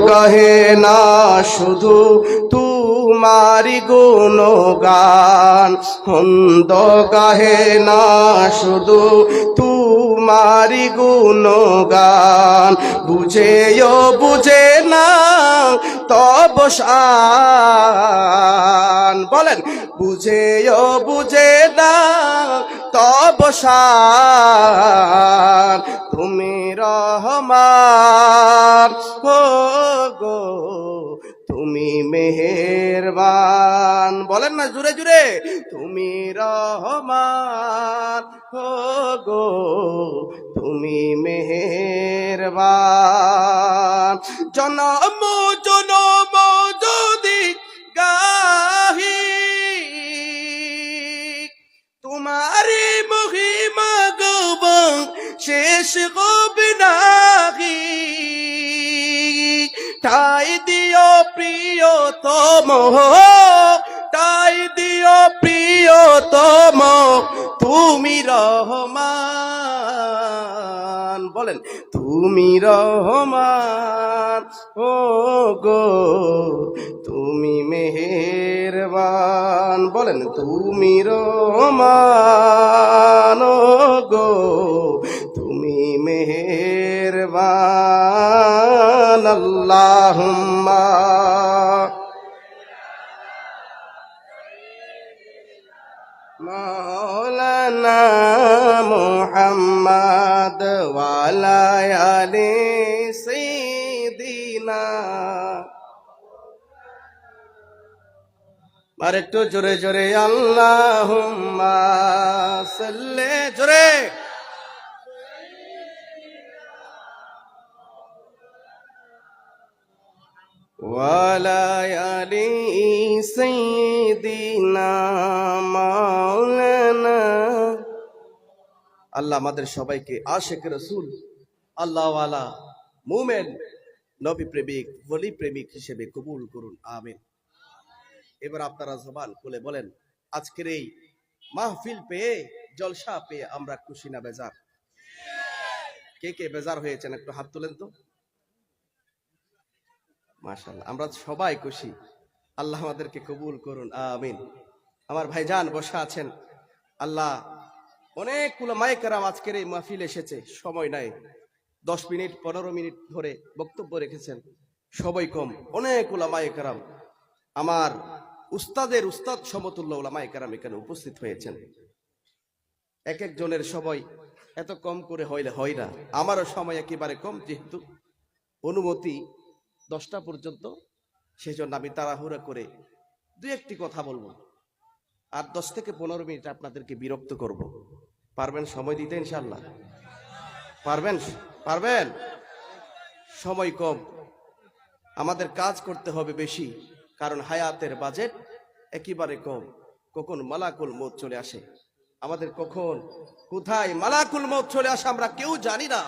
গাহে না শুধু তোমারি গুণগান, হন্দ গাহে না শুধু তোমারি গুণগান, বুঝেও বুঝে না তব শান। বলেন বুঝেও বুঝে না তব শান, তুমি রহমান ও গো তুমি মেহেরবান। বলেন না জুড়ে জুড়ে, তুমি রহমান ও গো তুমি মেহেরবান। জনম জনম যদি গাহি তোমারি মহিমা গব শেষ হবে নাহি, ঠাই দিও প্রিয়তম, ঠাই দিও প্রিয়তম তুমি রহমান। বলেন তুমি রহমান ও গো তুমি মেহেরবান। বলেন তুমি রহমান ও গো তুমি মেহেরবান। আল্লাহুম্মা মাওলানা মুহাম্মদ ওয়ালা আলি সাইয়্যিদিনা। আর একটু জোরে জোরে আল্লাহুম্মা সাল্লি, জোরে ওয়ালা আলি সাইয়্যিদিনা মাওলানা। আল্লাহ আমাদের সবাইকে আশিক রাসূল, আল্লাহওয়ালা, মুমিন, নবী প্রেমিক, ওলি প্রেমিক হিসেবে কবুল করুন, আমিন। এবার আপনারা জবান খুলে বলেন, আজকের এই মাহফিল পেয়ে, জলসা পেয়ে আমরা খুশি না বেজার? কে কে বেজার হয়েছেন একটু হাত তোলেন তো। মাশাআল্লাহ, আমরা সবাই খুশি। আল্লাহ আমাদেরকে কবুল করুন, আমিন। আমার ভাইজান বসা আছেন, আল্লাহ অনেক উলামায়ে কেরাম আজকের এই মাহফিল এসেছে, সময় নাই, 10 মিনিট 15 মিনিট ধরে বক্তব্য রেখেছেন, সবাই কম, অনেক উলামায়ে কেরাম, আমার উস্তাদের উস্তাদ সমতুল্য উলামায়ে কেরাম এখানে উপস্থিত হয়েছেন। এক একজনের সময় এত কম করে হইলে হয় না, আমারও সময় একেবারে কম, যেহেতু অনুমতি 10টা পর্যন্ত, সেই জন্য আমি তাড়াহুড়া করে দুই একটি কথা বলবো, আর 10 থেকে 15 মিনিট আপনাদেরকে বিরক্ত করব। পারবেন সময় দিতে ইনশাআল্লাহ? পারবেন? পারবেন? সময় কম, আমাদের কাজ করতে হবে বেশি, কারণ হায়াতের বাজেট একেবারে কম। কখন মালাকুল মউত চলে আসে, আমাদের কখন কোথায় মালাকুল মউত চলে আসে আমরা কেউ জানি না।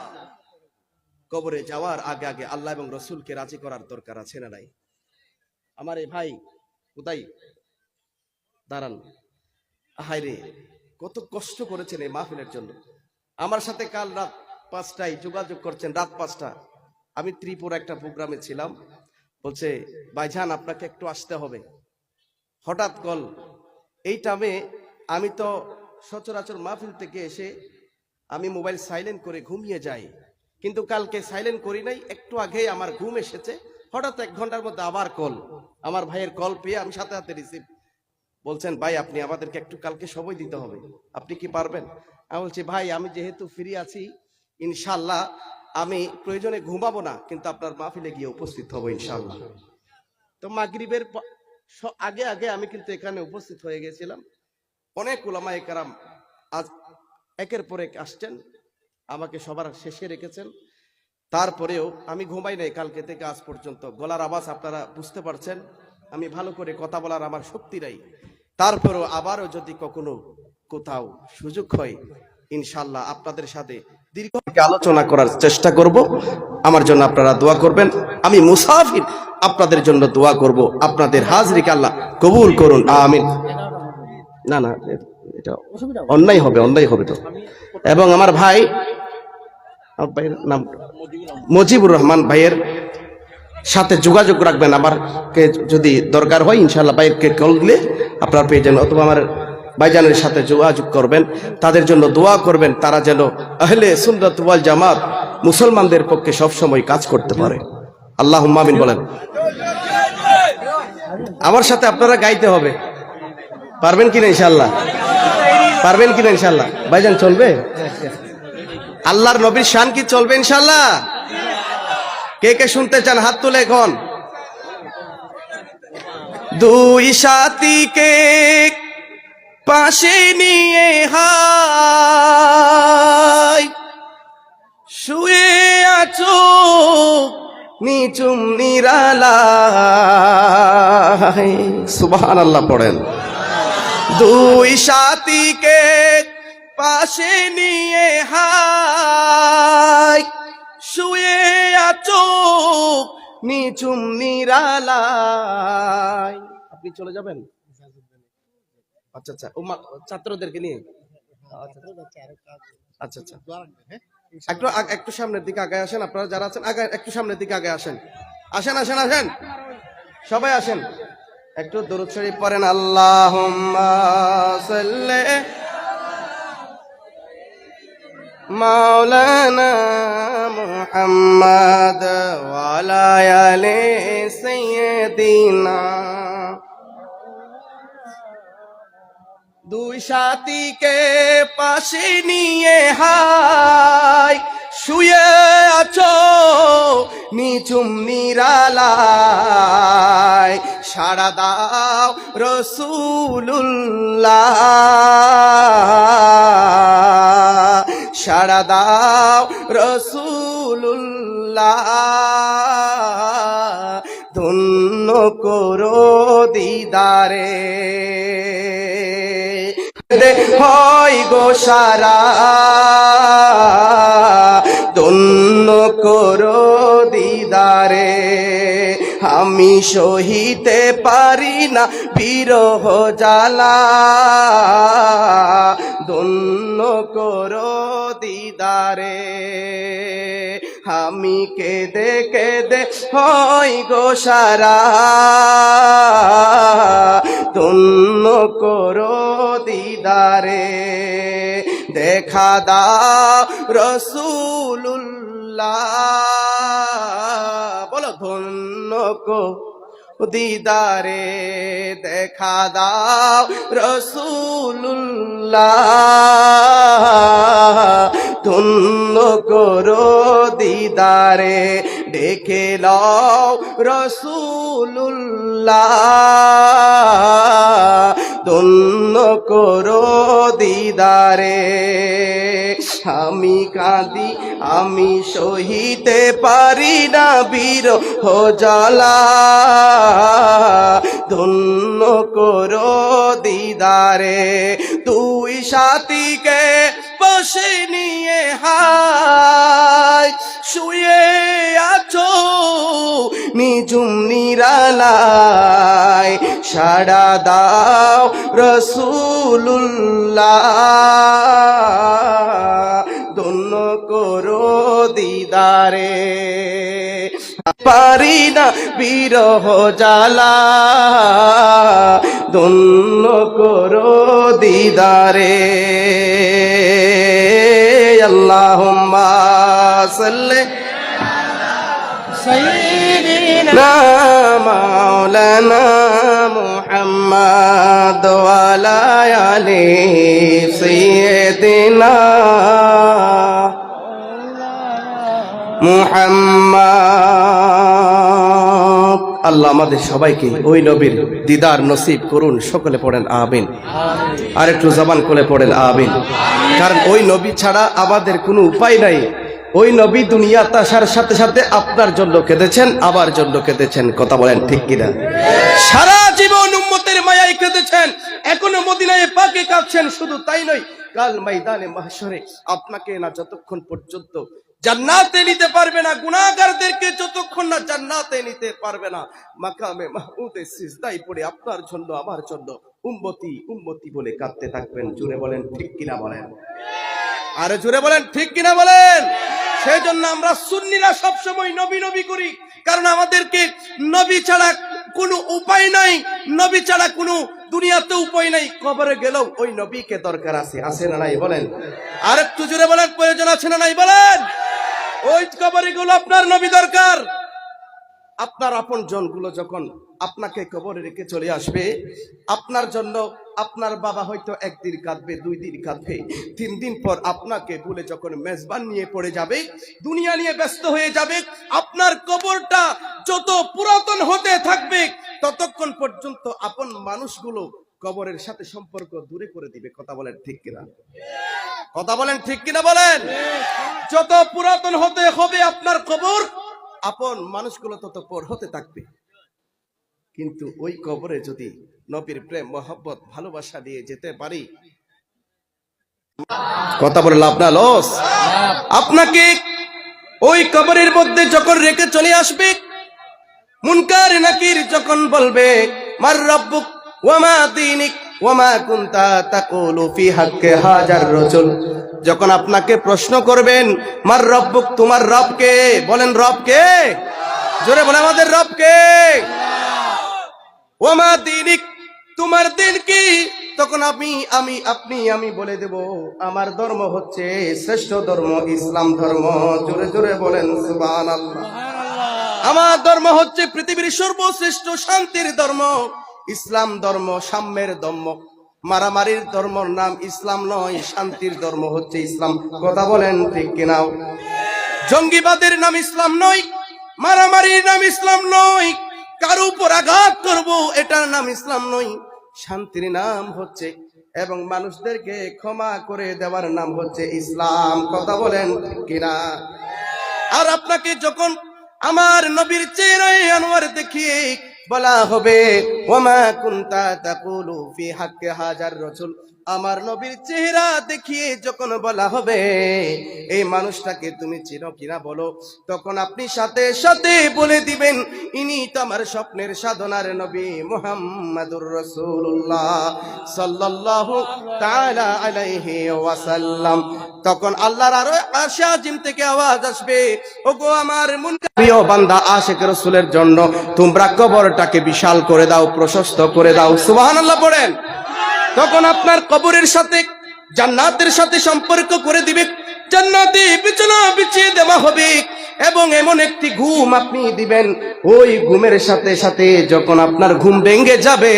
কবরে যাওয়ার আগে আগে আল্লাহ এবং রসুলকে রাজি করার দরকার আছে না নাই? আমার এই ভাই কোথায় দাঁড়ান, হায় রে কত কষ্ট করেছেন এই মাহফিলের জন্য। আমার সাথে কাল রাত 5টায় যোগাযোগ করছেন, রাত 5টা, আমি ত্রিপুরা একটা প্রোগ্রামে ছিলাম, বলছে ভাইজান আপনাকে একটু আসতে হবে। হঠাৎ কল, এই টাইমে আমি তো সচরাচর মাহফিল থেকে এসে আমি মোবাইল সাইলেন্ট করে ঘুমিয়ে যাই, কিন্তু কালকে সাইলেন্ট করি নাই, একটু আগেই আমার ঘুম এসেছে, হঠাৎ 1 ঘন্টার মধ্যে আবার কল, আমার ভাইয়ের কল পেয়ে আমি সাথে সাথে রিসিভ, বলছেন ভাই আপনি আমাদেরকে একটু কালকে সময় দিতে হবে, আপনি কি পারবেন? আমি বলছি ভাই আমি যেহেতু ফ্রি আছি, ইনশাআল্লাহ আমি প্রয়োজনে ঘুমাবো না, কিন্তু আপনার মাহফিলে গিয়ে উপস্থিত হব ইনশাআল্লাহ। তো মাগরিবের আগে আগে আমি কিন্তু এখানে উপস্থিত হয়ে গেছিলাম। অনেক উলামায়ে কেরাম আজ একের পর এক আসছেন, আমাকে সবার শেষে রেখেছেন, তারপরেও আমি ঘুমাই নাই কালকে থেকে আজ পর্যন্ত। গলার আওয়াজ আপনারা বুঝতে পারছেন, আমি ভালো করে কথা বলার আমার শক্তি নাই, তারপরেও আবারও যদি কখনো কোথাও সুযোগ হয় ইনশাআল্লাহ আপনাদের সাথে দীর্ঘ আলোচনা করার চেষ্টা করব। আমার জন্য আপনারা দোয়া করবেন, আমি মুসাফির, আপনাদের জন্য দোয়া করব, আপনাদের হাজরিকে আল্লাহ কবুল করুন, আমিন। না না এটা অন্যায় হবে, অন্যায় হবে তো। এবং আমার ভাই, ভাইয়ের নাম মুজিবুর রহমান ভাইয়ের সাথে যোগাযোগ রাখবেন। আমারকে যদি দরকার হয় ইনশাআল্লাহ ভাইকে কল দিলে আপনার পেয়ে যাবেন, অথবা আমার ভাইজানের সাথে যোগাযোগ করবেন, তাদের জন্য দোয়া করবেন, তারা যেন আহলে সুন্নাত ওয়াল জামাত মুসলমানদের পক্ষে সবসময় কাজ করতে পারে। আল্লাহুম্মা আমিন বলেন। আমার সাথে আপনারা গাইতে হবে, পারবেন কিনা ইনশাআল্লাহ? পারবেন কিনা ইনশাআল্লাহ? ভাইজান চলবে? আল্লাহর নবীর শান কি চলবে ইনশাআল্লাহ? কে কে শুনতে চান হাত তুলে এখন। দুই সাথীকে পাশে নিয়ে হাই শুয়ে আছো নিচুম নিরালায়, সুবহানাল্লাহ পড়েন। দুই সাথীকে পাশে নিয়ে হাই শুয়ে আছো নিচুম নিরালায়। আপনি চলে যাবেন? আচ্ছা আচ্ছা, ও ছাত্রদেরকে নিয়ে আচ্ছা আচ্ছা, একটু সামনের দিকে আগে আসেন। আপনারা যারা আছেন আগে একটু সামনের দিকে আগে আসেন। আসেন আসেন আসেন, সবাই আসেন। একটু দরুদ শরীফ পড়েন। আল্লাহুম্মা সাল্লি মাওলানা মুহাম্মদ ওয়া আলা আলি সাইয়্যিদিনা। দুই সাথীকে পাশে নিয়ে হাই শুয়ে আছো নিচুম নিরালায়, সাড়া দাও রাসূলুল্লাহ, সাড়া দাও রাসূলুল্লাহ, ধন্য করো দিদারে হয় গো সারা, ধন্য করো দিদারে। আমি সহিতে পারি না বিরহ জ্বালা, ধন্য করো দিদারে। আমি কেঁদে কেঁদে হই গো সারা, ধন্য করো দিদারে। দেখা দাও রাসূলুল্লাহ, বলো ধন্য করো দিদারে। দেখা দাও রাসূলুল্লাহ, ধন্য করো দিদারে। ডেকে লও রাসূলুল্লাহ, ধন্য করো দিদারে। আমি কাঁদি আমি সহিতে পারি না বিরহ জ্বালা, ধন্য করো দিদারে। দুই সাথীকে পাশে নিয়ে হাই শুয়ে আছো নিঝুম নিরালায়, সাড়া দাও রাসূলুল্লাহ, ধন্য করো দিদারে। পারি না বিরহ জ্বালা, ধন্য করো দিদারে। আল্লাহুম্মা সাল্লি সাইয়্যিদিনা মাওলানা মুহাম্মদ ওয়া আলা আলি সাইয়্যিদিনা মুহাম্মদ। আল্লাহ আমাদের সবাইকে ওই নবীর দিদার নসিব করুন। সকলে পড়েন আমিন। আর একটু জবান করে পড়েন আমিন। কারণ ওই নবী ছাড়া আমাদের কোনো উপায় নাই। ওই নবী দুনিয়াতে আসার সাথে সাথে আপনার জন্য কেঁদেছেন, আমার জন্য কেঁদেছেন। কথা বলেন ঠিক কিনা? সারা জীবন উম্মতের মায়ায় কেঁদেছেন, এখনো মদিনায় পাকে কাঁদছেন। শুধু তাই নয়, কাল ময়দানে মাহশরে আপনাকে না যতক্ষণ পর্যন্ত জান্নাতে নিতে পারবে না, গুনাহগারদেরকে যতক্ষণ না জান্নাতে নিতে পারবে না, মাকামে মাহমুদে সিজদায় পড়ে আপনার জন্য আমার জন্য উম্মতি উম্মতি বলে কাঁদতে থাকবেন। জোরে বলেন ঠিক কিনা বলেন? আরে জোরে বলেন ঠিক কিনা বলেন? সেই জন্য আমরা সুন্নিরা সবসময় নবী নবী করি, কারণ আমাদেরকে নবী ছাড়া কোনো উপায় নাই, নবী ছাড়া কোনো দুনিয়াতে উপায় নাই। কবরে গেলেও ওই নবীকে দরকার আছে না নাই বলেন? আর একটু জোরে বলেন, প্রয়োজন আছে না নাই বলেন? ওই কবরে গুলো আপনার নবী দরকার। আপনার আপন জনগুলো যখন আপনাকে কবরে রেখে চলে আসবে, আপনার জন্য আপনার বাবা হয়তো একদিন কাঁদবে, 2 দিন কাঁদবে, 3 দিন পর আপনাকে ভুলে যখন মেজবান নিয়ে পড়ে যাবে, দুনিয়া নিয়ে ব্যস্ত হয়ে যাবে, আপনার কবরটা যত পুরাতন হতে থাকবে ততক্ষণ পর্যন্ত আপন মানুষগুলো কবরের সাথে সম্পর্ক দূরে করে দিবে। কথা বলেন ঠিক কিনা? কথা বলেন ঠিক কিনা বলেন? যত পুরাতন হতে হবে আপনার কবর, আপন মানুষগুলো তত পর হতে থাকবে। কিন্তু ওই কবরে যদি নবীর প্রেম, মহব্বত, ভালোবাসা দিয়ে যেতে পারি, কথা বলে লাভ না লস। আপনাকে ওই কবরের মধ্যে যখন রেখে চলে আসবে, মুনকার নাকির যখন বলবে মার রাব্বুক ওয়া মা দীনিক ওয়া মা কুনতা তাকুলু ফি হাক্কি হাজার রাজুল, যখন আপনাকে প্রশ্ন করবেন মার রাব্বুক, তোমার রব কে? বলেন রব কে? জোরে বলে আমাদের রব কে? ওয়া মা দীনিক, তোমার দিন কি? তখন আপনি বলে দেব আমার ধর্ম হচ্ছে শ্রেষ্ঠ ধর্ম, ইসলাম ধর্ম। জোরে জোরে বলেন সুবহানাল্লাহ। আমার ধর্ম হচ্ছে পৃথিবীর সর্বশ্রেষ্ঠ শান্তির ধর্ম, ইসলাম ধর্ম, সাম্যের ধর্ম। মারামারির ধর্মর নাম ইসলাম নয়, শান্তির ধর্ম হচ্ছে ইসলাম। কথা বলেন ঠিক কিনা? জঙ্গিবাদের নাম ইসলাম নয়, মারামারির নাম ইসলাম নয়, কারো উপর আঘাত করব এটার নাম ইসলাম নয়। শান্তির নাম হচ্ছে এবং মানুষদেরকে ক্ষমা করে দেওয়ার নাম হচ্ছে ইসলাম। কথা বলেন ঠিক কিনা? আর আপনাকে যখন আমার নবীর চেহারায় আনোয়ার দেখিয়ে বলা হবে ওয়া মা কুনতা তাকুলু ফি হাক্কি হাজার রাজুল, আমার নবীর চেহারা দেখিয়ে যখন বলা হবে এই মানুষটাকে তুমি চিনো কিনা বলো, তখন আপনি সাথে সাথে বলে দিবেন ইনি তো আমার স্বপ্নের সাধনার নবী মুহাম্মাদুর রাসূলুল্লাহ সাল্লাল্লাহু তাআলা আলাইহি ওয়াসাল্লাম। তখন আল্লাহর আরশে আজিম থেকে আওয়াজ আসবে, ওগো আমার প্রিয় বান্দা আশিক রাসূলের জন্য তোমরা কবরটাকে বিশাল করে দাও, প্রশস্ত করে দাও। সুবহানাল্লাহ পড়েন। তখন আপনার কবরের সাথে জান্নাতের সাথে সম্পর্ক করে দিবে, জান্নাতে বিছানা বিছিয়ে দেওয়া হবে এবং এমন একটি ঘুম আপনি দিবেন, ওই ঘুমের সাথে সাথে যখন আপনার ঘুম ভেঙে যাবে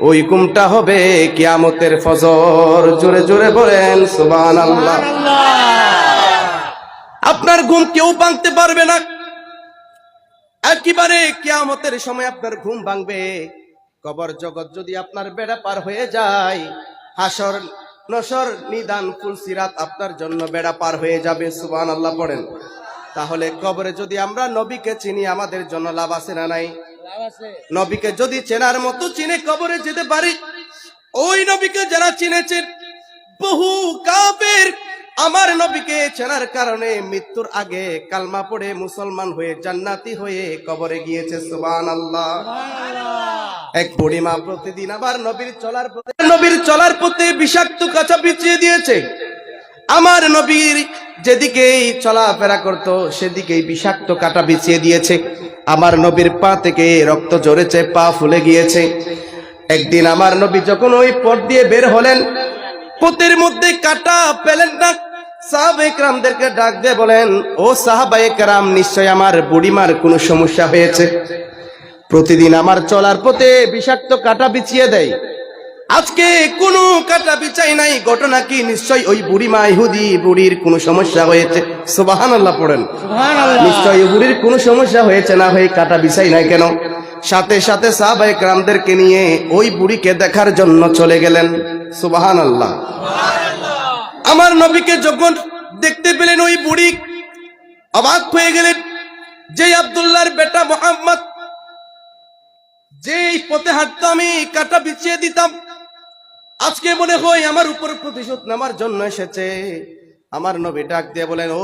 ওই ঘুমটা হবে কিয়ামতের ফজর। জোরে জোরে বলেন সুবহানাল্লাহ। আপনার ঘুম কেউ ভাঙতে পারবে না, একেবারে কিয়ামতের সময় আপনার ঘুম ভাঙবে। কবর জগৎ যদি আপনার বেড়া পার হয়ে যায়, হাসর নসর নিদান ফুলসিরাত আপনার জন্য বেড়া পার হয়ে যাবে। সুবহানাল্লাহ পড়েন। তাহলে কবরে যদি আমরা নবীকে চিনি আমাদের জন্য লাভ আছে না নাই? নবীকে যদি চেনার মতো চিনে কবরে যেতে পারি, ওই নবীকে যারা চিনেছেন বহু কাফের আমার নবীকে চেনার কারণে মৃত্যুর আগে কালমা পড়ে মুসলমান হয়ে জান্নাতি হয়ে কবরে গিয়েছে। সুবহানাল্লাহ। এক বুড়িমা প্রতিদিন আবার নবীর চলার পথে বিষাক্ত কাঁচা বিছিয়ে দিয়েছে। আমার নবীর যেদিকেই চলাফেরা করত সেদিকেই বিষাক্ত কাঁটা বিছিয়ে দিয়েছে। আমার নবীর পা থেকে রক্ত ঝরেছে, পা ফুলে গিয়েছে। একদিন আমার নবী যখন ওই পথ দিয়ে বের হলেন, পথের মধ্যে কাঁটা পেলেন না। সাহাবায়ে কেরামদেরকে ডাক দিয়ে বলেন, ও সাহাবায়ে কেরাম, নিশ্চয় আমার বুড়িমার কোনো সমস্যা হয়েছে। প্রতিদিন আমার চলার পথে বিষাক্ত কাঁটা বিছিয়ে দেয়, আজকে কোনো কাঁটা বিছাই নাই, ঘটনা কি? নিশ্চয় ওই বুড়িমা ইহুদি বুড়ির কোনো সমস্যা হয়েছে। সুবহানাল্লাহ পড়েন। নিশ্চয় ওই বুড়ির কোনো সমস্যা হয়েছে, না হয়ে কাঁটা বিছাই নাই কেন? সাথে সাথে সাহাবায়ে কেরামদেরকে নিয়ে ওই বুড়িকে দেখার জন্য চলে গেলেন। সুবহানাল্লাহ। আমার নবীকে যখন দেখতে পেলেন ওই বুড়ি অবাক হয়ে গেলেন। যে আব্দুল্লাহর বেটা মুহাম্মদ যেই পথে হাঁটতো আমি কাঁটা বিছিয়ে দিতাম, আজকে মনে হয় আমার উপর প্রতিশোধ নেওয়ার জন্য এসেছে। আমার নবী ডাক দিয়ে বলেন, ও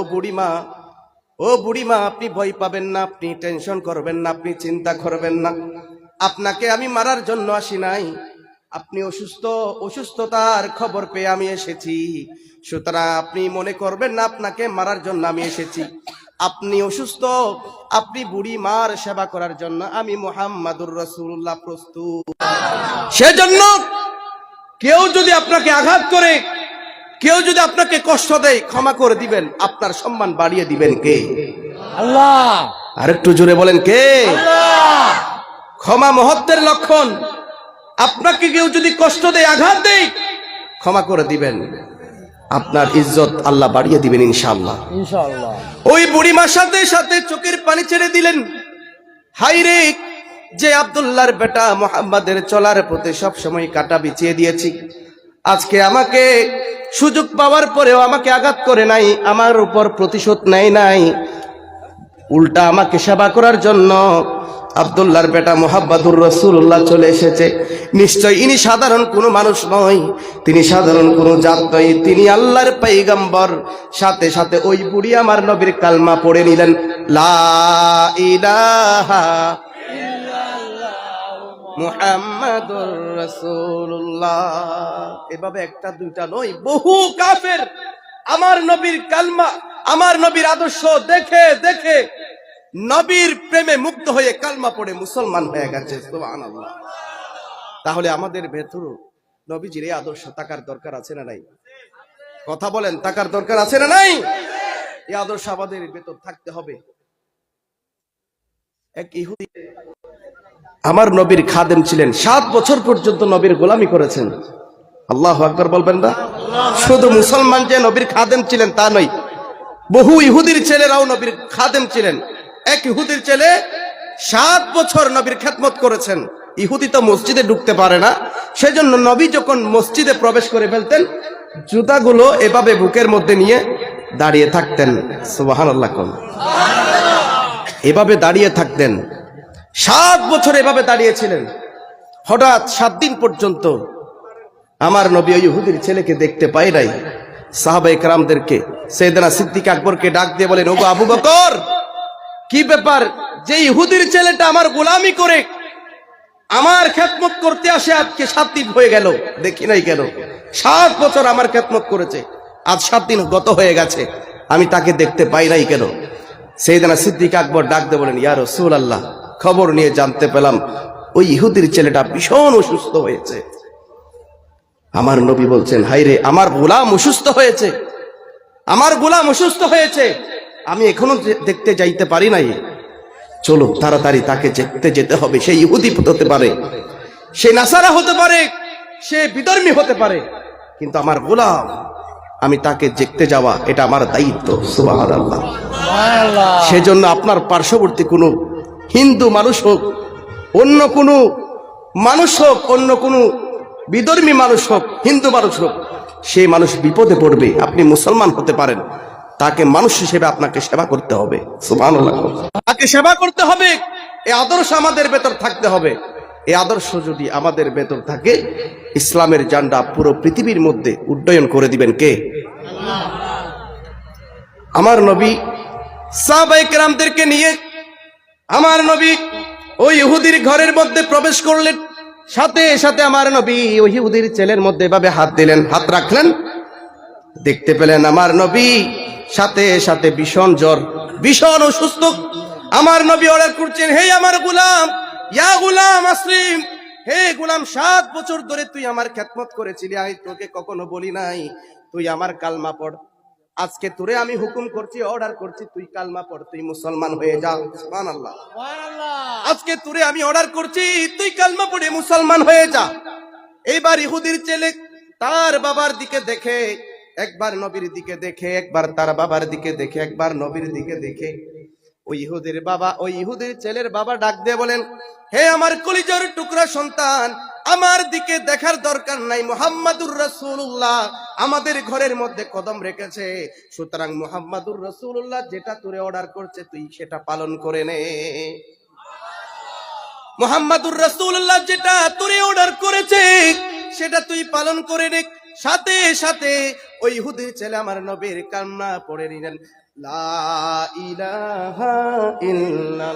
বুড়িমা, আপনি ভয় পাবেন না, আপনি টেনশন করবেন না, আপনি চিন্তা করবেন না। আপনাকে আমি মারার জন্য আসি নাই, আপনি অসুস্থতার খবর পেয়ে আমি এসেছি। সুতরাং আপনি মনে করবেন না আপনাকে মারার জন্য আমি এসেছি। আপনি অসুস্থ, আপনি বুড়ি মার সেবা করার জন্য আমি মুহাম্মাদুর রাসূলুল্লাহ প্রস্তুত। সেজন্য কেউ যদি আপনাকে আঘাত করে, কেউ যদি আপনাকে কষ্ট দেয়, ক্ষমা করে দিবেন। আপনার সম্মান বাড়িয়ে দিবেন কে? আল্লাহ। আরেকটু জোরে বলেন কে? আল্লাহ। ক্ষমা মহত্বের লক্ষণ। আপনাকে কেউ যদি কষ্ট দেয়, আঘাত দেয়, ক্ষমা করে দিবেন। আপনার ইজ্জত আল্লাহ বাড়িয়ে দিবেন ইনশাআল্লাহ। ইনশাআল্লাহ। ওই বুড়িমার সাথে সাথে চোখের পানি ছেড়ে দিলেন। হায়রে, যে আব্দুল্লাহর বেটা মুহাম্মাদের চলার পথে সব সময় কাটা বিছিয়ে দিয়েছি, আজকে আমাকে সুযোগ পাওয়ার পরেও আমাকে আঘাত করে নাই, আমার উপর প্রতিশোধ নেয় নাই, উল্টা আমাকে সেবা করার জন্য আব্দুল্লাহর বেটা মুহাম্মাদুর রাসূলুল্লাহ চলে এসেছে। নিশ্চয় ইনি সাধারণ কোনো মানুষ নয়, তিনি সাধারণ কোনো জাত নয়, তিনি আল্লাহর পয়গম্বর। সাথে সাথে ওই বুড়ি আমার নবীর কালমা পড়ে নিলেন, লা ইলাহা মুহাম্মাদুর রাসূলুল্লাহ। এভাবে একটা দুইটা নয়, বহু কাফের আমার নবীর কালমা, আমার নবীর আদর্শ দেখে দেখে নবীর প্রেমে মুগ্ধ হয়ে কালমা পড়ে মুসলমান হয়ে গেছে। সুবহানাল্লাহ। তাহলে আমাদের ভেতর নবীজির এই আদর্শ থাকার দরকার আছে না নাই? কথা বলেন, থাকার দরকার আছে না নাই? এই আদর্শ আমাদের ভেতর থাকতে হবে। এক ইহুদি আমার নবীর খাদেম ছিলেন, 7 বছর পর্যন্ত নবীর গোলামি করেছেন। আল্লাহু আকবার বলবেন না? শুধু মুসলমান যে নবীর খাদেম ছিলেন তা নয়, বহু ইহুদির ছেলেরাও নবীর খাদেম ছিলেন। এক ইহুদির ছেলে 7 বছর নবীর খেদমত করেছেন। ইহুদি তো মসজিদে ঢুকতে পারে না, সেজন্য নবী যখন মসজিদে প্রবেশ করে ফেলতেন, জুতাগুলো এভাবে বুকের মধ্যে নিয়ে দাঁড়িয়ে থাকতেন। সুবহানাল্লাহ। এভাবে দাঁড়িয়ে থাকতেন, 7 বছর এভাবে দাঁড়িয়েছিলেন। হঠাৎ 7 দিন পর্যন্ত আমার নবী ওই ইহুদির ছেলেকে দেখতে পায় নাই। সাহাবায়ে কেরামদেরকে, সাইয়েদনা সিদ্দিক আকবরকে ডাক দিয়ে বলেন, ওগো আবু বকর, কি ব্যাপার? যে ইহুদির ছেলেটা আমার গোলামি করে আমার খেদমত করতে আসে, আজকে 7 দিন হয়ে গেল দেখি নাই কেন? 7 বছর আমার খেদমত করেছে, আজ 7 দিন গত হয়ে গেছে, আমি তাকে দেখতে পাই নাই কেন? সাইয়েদনা সিদ্দিক আকবর ডাক দিয়ে বলেন, ইয়া রাসূলুল্লাহ, খবর নিয়ে জানতে পেলাম ওই ইহুদির ছেলেটা ভীষণ অসুস্থ হয়েছে। আমার নবী বলছেন, হায়রে, আমার গোলাম অসুস্থ হয়েছে, আমার গোলাম অসুস্থ হয়েছে, আমি এখনো দেখতে যাইতে পারি নাই। চলো তাড়াতাড়ি তাকে দেখতে যেতে হবে। সে ইহুদি হতে পারে, সে নাসারা হতে পারে, সে বিধর্মী হতে পারে, কিন্তু আমার গোলাম, আমি তাকে দেখতে যাওয়া এটা আমার দায়িত্ব। সুবহানাল্লাহ। সেজন্য আপনার পার্শ্ববর্তী কোনো হিন্দু মানুষ হোক, অন্য কোনো মানুষ হোক, অন্য কোনো বিধর্মী মানুষ হোক, হিন্দু মানুষ হোক, সেই মানুষ বিপদে পড়বে, আপনি মুসলমান হতে পারেন, তাকে মানুষ হিসেবে আপনাকে সেবা করতে হবে। সুবহানাল্লাহ। তাকে সেবা করতে হবে। এই আদর্শ আমাদের ভেতর থাকতে হবে। এই আদর্শ যদি আমাদের ভেতর থাকে, ইসলামের ঝান্ডা পুরো পৃথিবীর মধ্যে উড্ডয়ন করে দিবেন কে? আল্লাহ। আমার নবী সাহাবায়ে কেরামদেরকে নিয়ে আমার নবী ওই ইহুদির ঘরের মধ্যে প্রবেশ করলেন। সাথে সাথে আমার নবী ওই ইহুদির ছেলের মধ্যে এভাবে হাত দিলেন, হাত রাখলেন, দেখতে পেলেন আমার নবী সাথে সাথে ভীষণ জ্বর, ভীষণ অসুস্থ। আমার নবী অর্ডার করছেন, হে আমার গোলাম, ইয়া গোলাম আসলিম, হে গোলাম, 7 বছর ধরে তুই আমার খেদমত করেছিলি, আমি তোকে কখনো বলি নাই তুই আমার কালমা পড়। আজকে তোরে আমি হুকুম করছি, অর্ডার করছি, তুই কালমা পড়, তুই মুসলমান হয়ে যা। সুবহানাল্লাহ। আজকে তোরে আমি অর্ডার করছি, তুই কালমা পড়ে মুসলমান হয়ে যা। এইবার ইহুদির ছেলে তার বাবার দিকে দেখে, একবার নবীর দিকে দেখে, একবার তার বাবার দিকে দেখে, একবার নবীর দিকে দেখে। ওই ইহুদির বাবা, ওই ইহুদির ছেলের বাবা ডাক দিয়ে বলেন, হে আমার কলিজার টুকরা সন্তান, আমার দিকে দেখার দরকার নাই, মুহাম্মাদুর রাসূলুল্লাহ আমাদের ঘরের মধ্যে কদম রেখেছে, সুতরাং মুহাম্মাদুর রাসূলুল্লাহ যেটা তোরে অর্ডার করছে তুই সেটা পালন করে নে। মুহাম্মাদুর রাসূলুল্লাহ যেটা তোরে অর্ডার করেছে সেটা তুই পালন করে নে। সাথে সাথে ওই ইহুদির ছেলে আমার নবীর কালমা পড়ে নিলেন, লা ইলাহা ইল্লাল্লাহ।